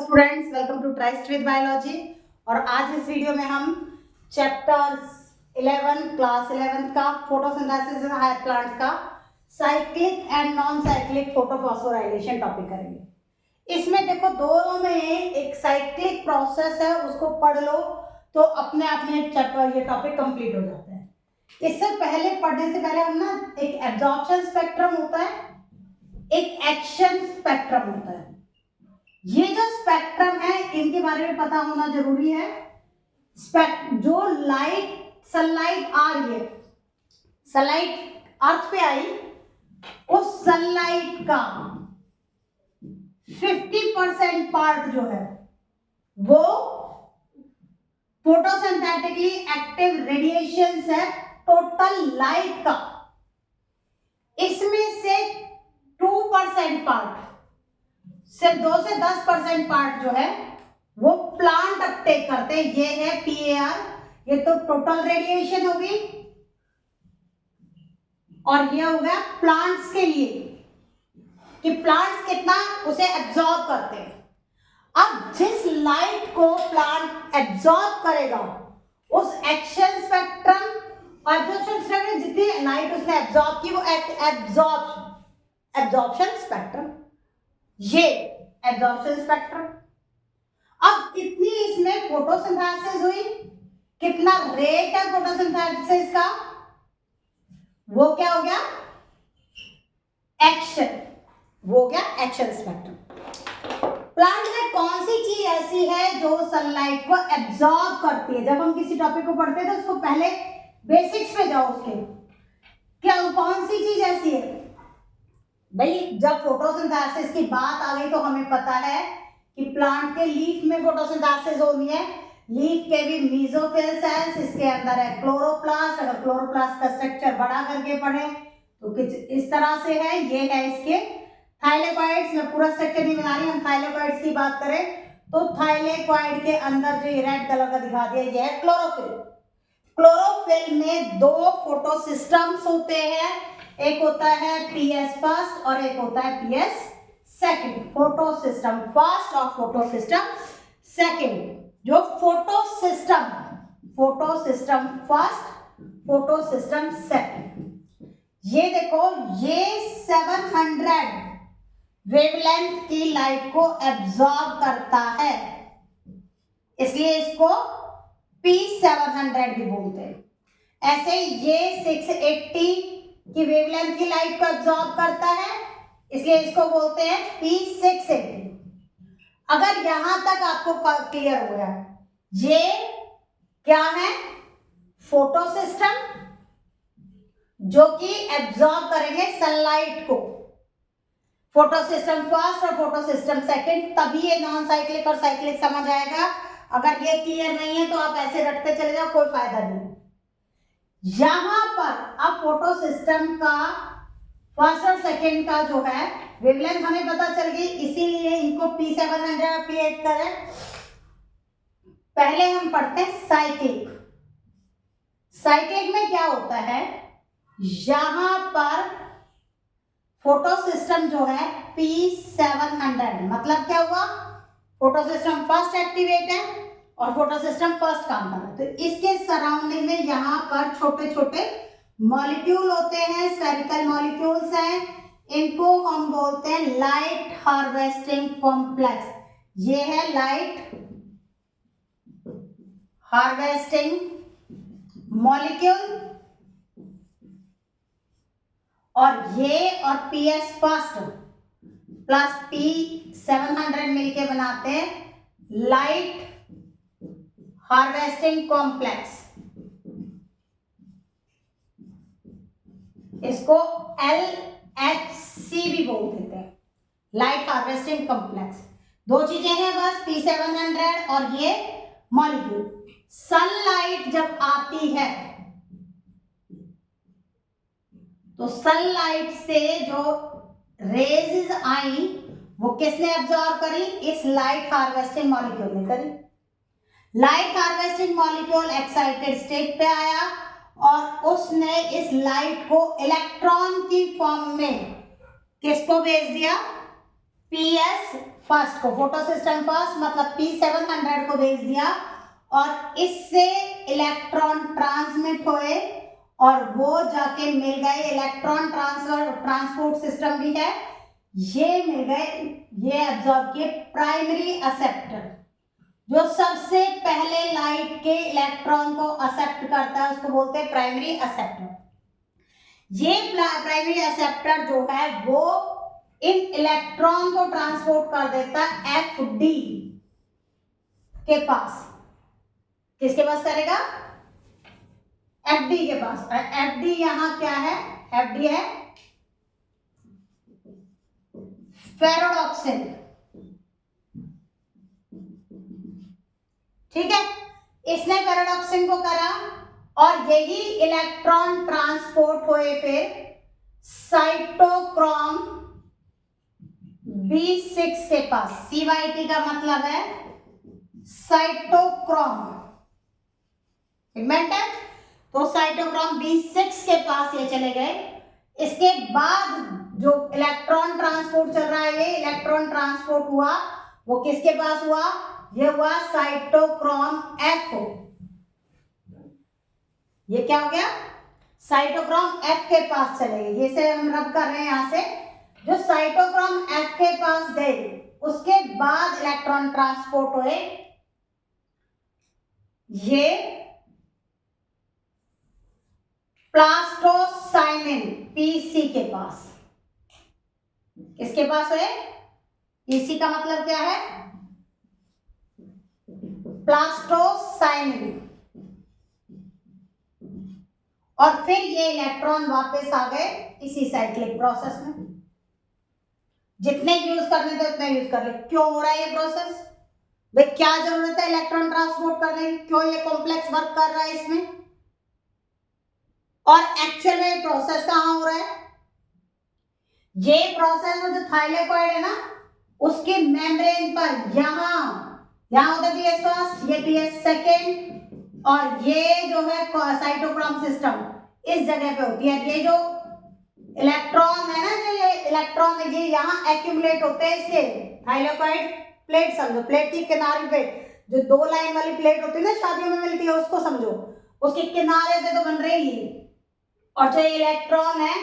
Students, welcome to tryst with biology. और आज इस वीडियो में हम चैप्टर 11 क्लास 11 का फोटोसिंथेसिस इन हायर प्लांट्स का cyclic and non cyclic photophosphorylation topic करेंगे। इसमें देखो दोनों में एक साइक्लिक प्रोसेस है, उसको पढ़ लो तो अपने आप में चैप्टर ये टॉपिक कंप्लीट हो जाता है। इससे पहले पढ़ने से पहले हम ना एक एब्जॉर्प्शन स्पेक्ट्रम होता है, एक एक्शन स्पेक्ट्रम होता है। ये जो स्पेक्ट्रम है इनके बारे में पता होना जरूरी है। जो लाइट सनलाइट आ रही है, सनलाइट अर्थ पे आई, उस सनलाइट का 50% पार्ट जो है वो फोटोसिंथेटिकली एक्टिव रेडिएशन है टोटल लाइट का। इसमें से 2% पार्ट, सिर्फ 2 से 10% पार्ट जो है वो प्लांट अपटेक करते हैं। ये है PAR, ये तो टोटल रेडिएशन होगी, और ये हो गया प्लांट्स के लिए कि प्लांट्स कितना उसे एब्जॉर्ब करते हैं। अब जिस लाइट को प्लांट एब्जॉर्ब करेगा उस एक्शन स्पेक्ट्रम और जितनी लाइट उसने एब्जॉर्ब की वो एब्जॉर्प्शन स्पेक्ट्रम, ये एब्जॉर्प्शन स्पेक्ट्रम। अब कितनी इसमें फोटोसिंथेसिस हुई, कितना रेट है फोटोसिंथेसिस का, वो क्या हो गया एक्शन, वो हो गया एक्शन स्पेक्ट्रम। प्लांट में कौन सी चीज ऐसी है जो सनलाइट को एब्जॉर्ब करती है? जब हम किसी टॉपिक को पढ़ते हैं तो उसको पहले बेसिक्स पे जाओ, उसके क्या कौन सी चीज ऐसी है भाई। जब फोटोसिंथेसिस की बात आ गई तो हमें पता है कि प्लांट के लीफ में फोटोसिंथेसिस होनी है। लीफ के भी मेसोफिल सेल्स, इसके अंदर है क्लोरोप्लास्ट। अगर क्लोरोप्लास्ट का स्ट्रक्चर बड़ा करके पढ़े तो कुछ इस तरह से है। ये है इसके थाइलेकोइड्स। मैं पूरा स्ट्रक्चर नहीं बना रही, हम थाइलेकोइड्स की बात करें तो थाइलेकोइड के अंदर जो ये रेड कलर का दिखा दिया ये है क्लोरोफिल। क्लोरोफिल में 2 फोटोसिस्टम्स होते हैं, एक होता है PS फर्स्ट और एक होता है PS सेकंड। फोटोसिस्टम फर्स्ट और फोटोसिस्टम सेकंड। जो फोटोसिस्टम फर्स्ट, फोटोसिस्टम सेकंड, ये देखो ये 700 वेवलेंथ की लाइट को एब्जॉर्ब करता है, इसलिए इसको P700 भी बोलते हैं। ऐसे ये 680 की वेवलेंथ की लाइट को एब्जॉर्ब करता है, इसलिए इसको बोलते हैं P680। अगर यहां तक आपको क्लियर हो गया, ये क्या है फोटोसिस्टम जो कि एब्जॉर्ब करेंगे सनलाइट को, फोटोसिस्टम फर्स्ट और फोटोसिस्टम सेकंड, तभी ये नॉन साइक्लिक और साइक्लिक समझ आएगा। अगर ये क्लियर नहीं है तो आप ऐसे रटते चले जाओ, कोई फायदा नहीं। यहां पर अब फोटोसिस्टम का फर्स्ट और सेकंड का जो है वेवलेंथ हमें पता चल गई, इसीलिए इनको P700 क्रिएट करें। पहले हम पढ़ते हैं साइक्लिक। साइक्लिक में क्या होता है, यहां पर फोटोसिस्टम जो है P700, मतलब क्या हुआ, फोटोसिस्टम फर्स्ट एक्टिवेट है और फोटोसिस्टम फर्स्ट काम कर रहा है। तो इसके सराउंडिंग में यहां पर छोटे छोटे मॉलिक्यूल होते हैं, स्फेरिकल मॉलिक्यूल्स हैं, इनको हम बोलते हैं लाइट हार्वेस्टिंग कॉम्प्लेक्स। ये है लाइट हार्वेस्टिंग मॉलिक्यूल, और ये और PS फर्स्ट प्लस P700 मिलके बनाते हैं लाइट हार्वेस्टिंग कॉम्प्लेक्स। इसको LHC भी बोल देते हैं, लाइट हार्वेस्टिंग कॉम्प्लेक्स। 2 चीजें हैं बस, P700 और ये मॉलिक्यूल। सनलाइट जब आती है तो सनलाइट से जो रेज आई वो किसने एब्जॉर्ब करी, इस लाइट हार्वेस्टिंग मॉलिक्यूल ने करी। Light harvesting molecule excited state पे आया और उसने इस लाइट को इलेक्ट्रॉन की फॉर्म में किसको भेज दिया, PS फर्स्ट को, फोटो सिस्टम फर्स्ट मतलब P700 को भेज दिया और इससे इलेक्ट्रॉन ट्रांसमिट हुए और वो जाके मिल गए, इलेक्ट्रॉन ट्रांसपोर्ट सिस्टम भी है, ये मिल गए, ये एब्जॉर्ब किए प्राइमरी एक्सेप्टर, जो सबसे पहले लाइट के इलेक्ट्रॉन को एक्सेप्ट करता है उसको बोलते हैं प्राइमरी एक्सेप्टर। ये प्राइमरी एक्सेप्टर जो है वो इन इलेक्ट्रॉन को ट्रांसपोर्ट कर देता है FD के पास। किसके पास करेगा? FD के पास। FD यहां क्या है? FD है फेरोडॉक्सिन, ठीक है। इसने फेरोडॉक्सिन को करा और यही इलेक्ट्रॉन ट्रांसपोर्ट हुए फिर साइटोक्रोम B6 के पास। CYT का मतलब है साइटोक्रोम पिगमेंट है, तो साइटोक्रोम B6 के पास ये चले गए। इसके बाद जो इलेक्ट्रॉन ट्रांसपोर्ट चल रहा है, ये इलेक्ट्रॉन ट्रांसपोर्ट हुआ वो किसके पास हुआ? ये हुआ साइटोक्रोम F। ये क्या हो गया? साइटोक्रोम F के पास चले गए। ये से हम रब कर रहे हैं यहां से, जो साइटोक्रोम F के पास गए उसके बाद इलेक्ट्रॉन ट्रांसपोर्ट हुए ये प्लास्टोसाइनिन PC के पास। किसके पास है? PC का मतलब क्या है? प्लास्टोसाइनिन। और फिर ये इलेक्ट्रॉन वापस आ गए इसी साइक्लिक प्रोसेस में। जितने यूज करने थे उतने यूज कर ले। क्यों हो रहा है ये प्रोसेस? भाई क्या जरूरत है इलेक्ट्रॉन ट्रांसपोर्ट करने की? क्यों ये कॉम्प्लेक्स वर्क कर रहा है इसमें? और एक्चुअल में प्रोसेस कहां हो रहा है? ये प्रोसेस में जो थाइलेकॉइड है ना, उसके मेम्ब्रेन पर यहां होता है PS फर्स्ट, ये PS सेकेंड, और ये जो है साइटोक्रोम सिस्टम इस जगह पे होती है। ये जो इलेक्ट्रॉन है ना, जो ये इलेक्ट्रॉन है ये यहाँ एक्यूमुलेट होते हैं इसके थाइलेकॉइड प्लेट समझो, प्लेट की किनारे पे जो दो लाइन वाली प्लेट होती है ना शादियों में मिलती है, उसको समझो, उसके किनारे पे तो बन रही है। और जो इलेक्ट्रॉन है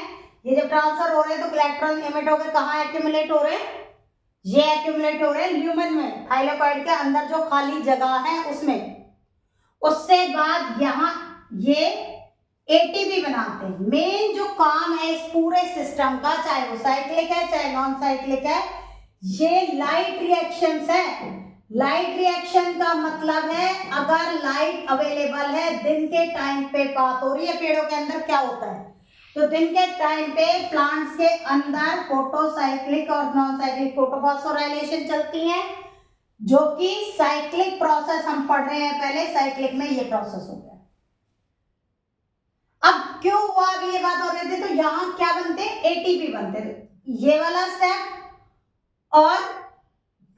ये जब ट्रांसफर हो रहे हैं तो इलेक्ट्रॉन इमिट होकर कहाँ एक्यूमुलेट हो रहे हैं? ये एक्यूमुलेट हो रहे हैं ल्यूमेन में, थाइलेकॉइड के अंदर जो खाली जगह है उसमें। उससे बाद यहाँ ये ATP बनाते हैं। मेन जो काम है इस पूरे सिस्टम का, चाहे वो साइक्लिक है चाहे नॉन साइक्लिक है, ये लाइट रिएक्शंस है। लाइट रिएक्शन का मतलब है अगर लाइट अवेलेबल है, दिन के टाइम पे बात हो रही है, पेड़ों के अंदर क्या होता है, तो दिन के टाइम पे प्लांट्स के अंदर फोटोसाइक्लिक और नॉन साइक्लिक फोटोफॉस्फोराइलेशन चलती है, जो कि साइक्लिक प्रोसेस हम पढ़ रहे हैं पहले, साइक्लिक में ये प्रोसेस हो गया। अब क्यों हुआ? अभी ये बात हो रही थी, तो यहां क्या बनते हैं? ATP बनते हैं। ये वाला स्टेप और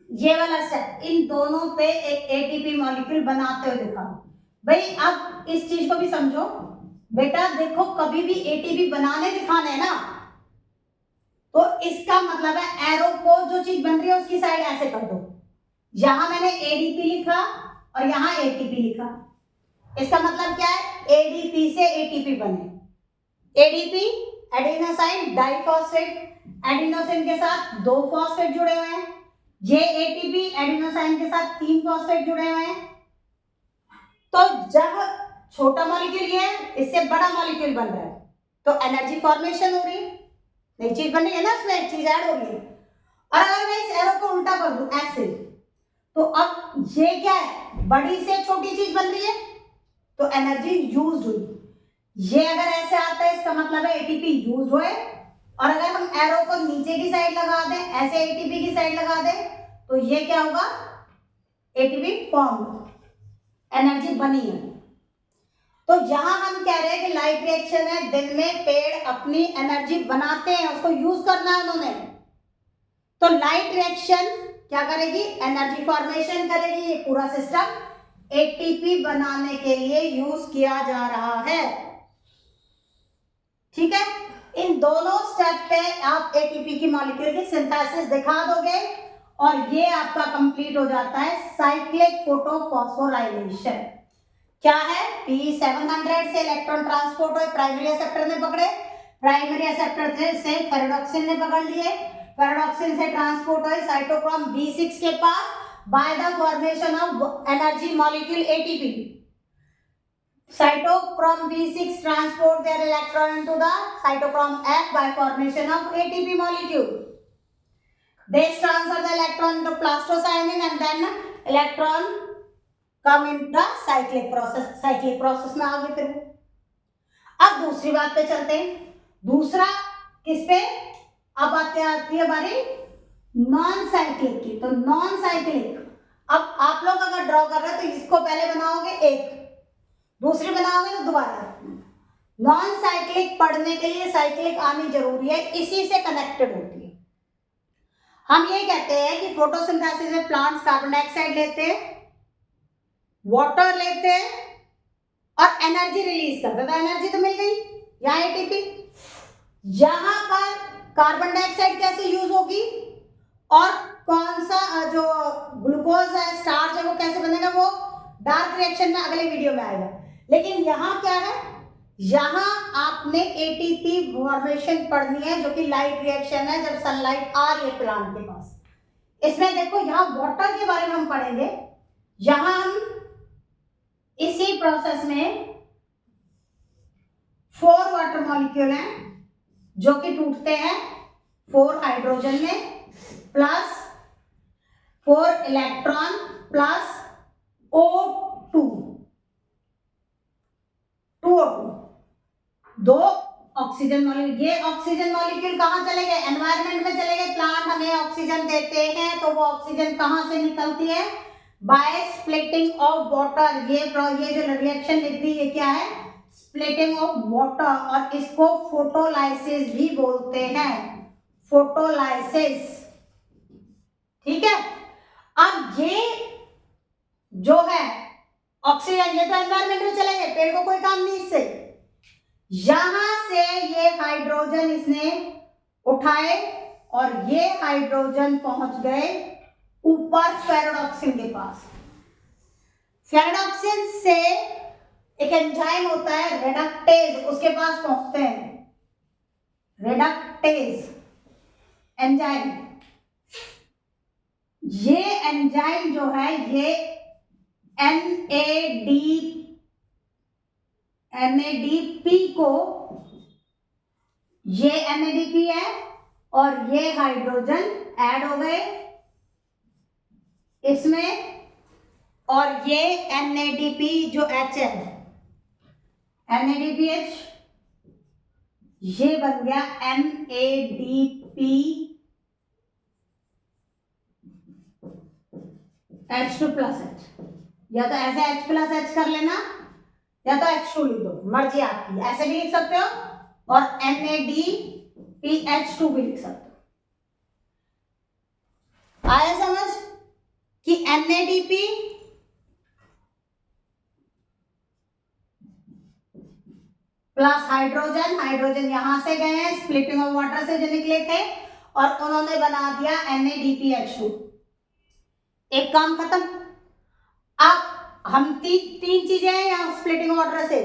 ये वाला स्टेप, इन दोनों पे एक ATP मॉलिक्यूल बनाते हुए दिखाओ। भाई अब इस चीज को भी समझो बेटा, देखो कभी भी ATP बनाने दिखाने है ना, तो इसका मतलब है एरो को जो चीज बन रही है उसकी साइड ऐसे कर दो। यहां मैंने ADP लिखा और यहां ATP लिखा, इसका मतलब क्या है? ADP से ATP बने। ADP एडिनोसाइन डाइफॉस्फेट, एडिनोसिन के साथ 2 फॉस्फेट जुड़े हुए हैं। ये ATP एडिनोसाइन के साथ 3 फॉस्फेट जुड़े हुए हैं। तो जब छोटा मॉलिक्यूल है, इससे बड़ा मॉलिक्यूल बन रहा है, तो एनर्जी फॉर्मेशन हो रही है, नई चीज बन रही है ना, उसमें एक चीज ऐड हो रही है। और अगर मैं इस एरो को उल्टा कर दूं ऐसे, तो अब ये क्या है? बड़ी से छोटी चीज बन रही है, तो एनर्जी यूज हुई। ये अगर ऐसे आता है इसका मतलब है ATP यूज हुए, और अगर हम एरो को नीचे की साइड लगा दें, ऐसे ATP की साइड लगा दें, तो ये क्या होगा? ATP फॉर्म, एनर्जी बनी है। तो यहां हम कह रहे हैं कि लाइट रिएक्शन है, दिन में पेड़ अपनी एनर्जी बनाते हैं, उसको यूज करना है उन्होंने। तो लाइट रिएक्शन क्या करेगी? एनर्जी फॉर्मेशन करेगी। ये पूरा सिस्टम ATP बनाने के लिए यूज किया जा रहा है, ठीक है। इन दोनों स्टेप पे आप ATP की मॉलिक्यूल की सिंथेसिस दिखा दोगे और ये आपका कंप्लीट हो जाता है साइक्लिक फोटोफॉस्फोराइलेशन। क्या है? P700 से इलेक्ट्रॉन ट्रांसपोर्ट हुए, प्राइमरी एक्सेप्टर ने पकड़े, प्राइमरी एक्सेप्टर से फेरेडॉक्सिन ने पकड़ लिए, फेरेडॉक्सिन से ट्रांसपोर्ट हुए साइटोक्रोम B6 के पास by the formation of energy molecule ATP। Cytochrome B6 transport their electron into the cytochrome F by formation of ATP molecule. They transfer the electron into plastocyanin and then electron come into the cyclic process. Cyclic process में आगे फिर अब दूसरी बात पे चलते हैं। दूसरा किस पे? अब आती है हमारी नॉन साइक्लिक की। तो नॉन साइक्लिक अब आप लोग अगर ड्रॉ कर रहे हो तो इसको पहले बनाओगे एक, दूसरी बनाओगे तो दोबारा। नॉन साइक्लिक पढ़ने के लिए साइक्लिक आनी जरूरी है, इसी से कनेक्टेड होती है। हम ये कहते हैं कि फोटोसिंथेसिस में प्लांट्स कार्बन डाइऑक्साइड लेते हैं, वाटर लेते हैं और एनर्जी रिलीज करते हैं। तो एनर्जी तो मिल गई, यहाँ एटीपी। यहां पर कार्बन डाइऑक्साइड कैसे यूज होगी और कौन सा जो ग्लूकोज है, स्टार्च है, वो कैसे बनेगा, वो डार्क रिएक्शन में अगले वीडियो में आएगा। लेकिन यहाँ क्या है? यहाँ आपने एटीपी फॉर्मेशन पढ़नी है जो कि लाइट रिएक्शन है जब सनलाइट आ रही है प्लांट के पास। इसमें देखो यहाँ वाटर के बारे में हम पढ़ेंगे। यहाँ हम इसी प्रोसेस में 4 वाटर मॉलिक्यूल हैं जो कि टूटते हैं 4 हाइड्रोजन में plus 4 electron plus O2, 2O2, 2 oxygen molecule. ये ऑक्सीजन मॉलिक्यूल कहाँ चले गए? एनवायरनमेंट में चले गए। प्लांट हमें ऑक्सीजन देते हैं तो वो ऑक्सीजन कहाँ से निकलती है? By splitting of water. ये जो रिएक्शन लिख दी ये क्या है? स्प्लिटिंग ऑफ वाटर, और इसको फोटोलाइसिस भी बोलते हैं, फोटोलाइसिस। ठीक है। अब ये जो है ऑक्सीजन, ये तो एनवायरनमेंट में चले गए, पेड़ को कोई काम नहीं इससे। यहां से ये हाइड्रोजन इसने उठाए और ये हाइड्रोजन पहुंच गए ऊपर फेरेडॉक्सिन के पास। फेरेडॉक्सिन से एक एंजाइम होता है रेडक्टेज, उसके पास पहुंचते हैं। रेडक्टेज एंजाइम, ये एंजाइम जो है ये NADP को, ये NADP है और ये हाइड्रोजन ऐड हो गए इसमें, और ये NADP जो H है, NADPH, ये बन गया NADPH2+H, या तो ऐसे H+H कर लेना या तो H2 लिख दो, मर्जी आपकी, ऐसे भी लिख सकते हो और NADPH2 भी लिख सकते हो। आया समझ कि NADP प्लस हाइड्रोजन, हाइड्रोजन यहां से गए हैं स्प्लिटिंग ऑफ वाटर से जो निकले थे और उन्होंने बना दिया NADPH2। एक काम खत्म। अब हम तीन चीजें हैं यहाँ स्प्लिटिंग वाटर से।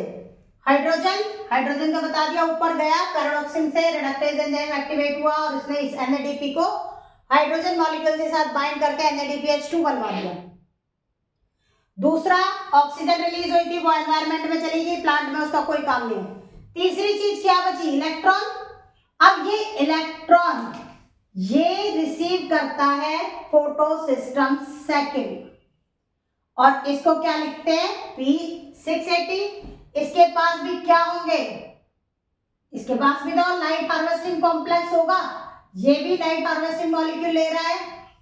हाइड्रोजन का बता दिया, ऊपर गया फेरेडॉक्सिन से रेडक्टेज एंजाइम एक्टिवेट हुआ और उसने इस NADP को हाइड्रोजन मॉलिक्यूल के साथ बाइंड करके NADPH2 बनवा दिया। दूसरा, ऑक्सीजन रिलीज हुई थी, वो एनवायरनमेंट में चली गई, प्लांट में उसका कोई काम नहीं है। तीसरी चीज क्या बची? इलेक्ट्रॉन। अब ये इलेक्ट्रॉन ये रिसीव करता है फोटोसिस्टम सेकेंड, और इसको क्या लिखते हैं? P680। इसके पास भी क्या होंगे? इसके पास भी तो लाइट हार्वेस्टिंग कॉम्प्लेक्स होगा, ये भी लाइट हार्वेस्टिंग मॉलिक्यूल ले रहा है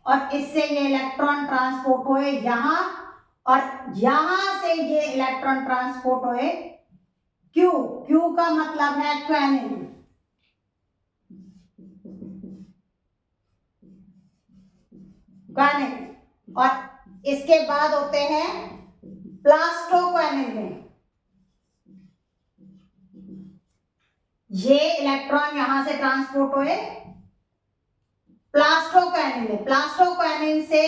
और इससे ये इलेक्ट्रॉन ट्रांसपोर्ट हुए यहां, और यहां से ये इलेक्ट्रॉन ट्रांसपोर्ट हुए क्यू का मतलब है क्वेनिन। और इसके बाद होते हैं प्लास्टोक्वेनिन में। ये इलेक्ट्रॉन यहां से ट्रांसपोर्ट हुए प्लास्टोक्वेनिन में, प्लास्टोक्वेनिन से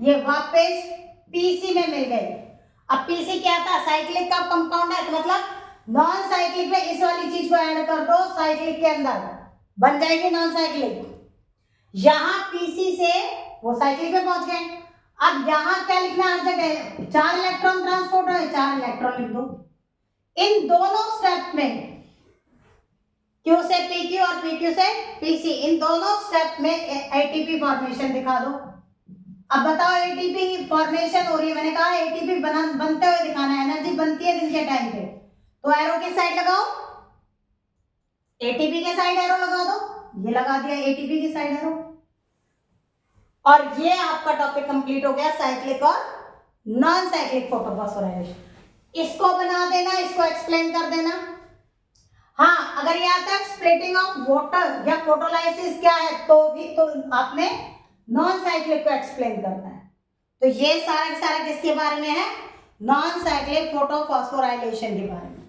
ये वापस पीसी में मिल गई। अब पीसी क्या था, साइक्लिक का कंपाउंड है, तो मतलब नॉन साइक्लिक में इस वाली चीज को ऐड कर दो साइक्लिक के अंदर, बन जाएगी नॉन साइक्लिक। यहां पीसी से वो साइक्लिक में पहुंच गए। अब यहां क्या लिखना हर जगह, 4 इलेक्ट्रॉन ट्रांसपोर्ट है, 4 इलेक्ट्रॉन लिख दो। इन दोनों स्टेप में क्यू से पीक्यू और पीक्यू से पीसी, इन दोनों स्टेप में एटीपी फॉर्मेशन दिखा दो। अब बताओ एटीपी फॉर्मेशन हो रही है, मैंने कहा एटीपी बनते हुए दिखाना है, एनर्जी बनती है दिन के टाइम पे, तो एरो किस साइड लगाओ, एटीपी के साइड एरो लगा दो। ये लगा दिया एटीपी की साइड एरो, और ये आपका टॉपिक कंप्लीट हो गया साइक्लिक और नॉन साइक्लिक फोटोफॉस्फोराइलेशन। इसको बना देना, इसको एक्सप्लेन कर देना। हाँ, अगर ये आता है स्प्लिटिंग ऑफ वाटर या फोटोलाइसिस क्या है, तो भी तो आपने नॉन साइक्लिक को एक्सप्लेन करना है। तो ये सारा किसके बारे में है, नॉन साइक्लिक फोटोफॉस्फोराइलेशन के बारे में।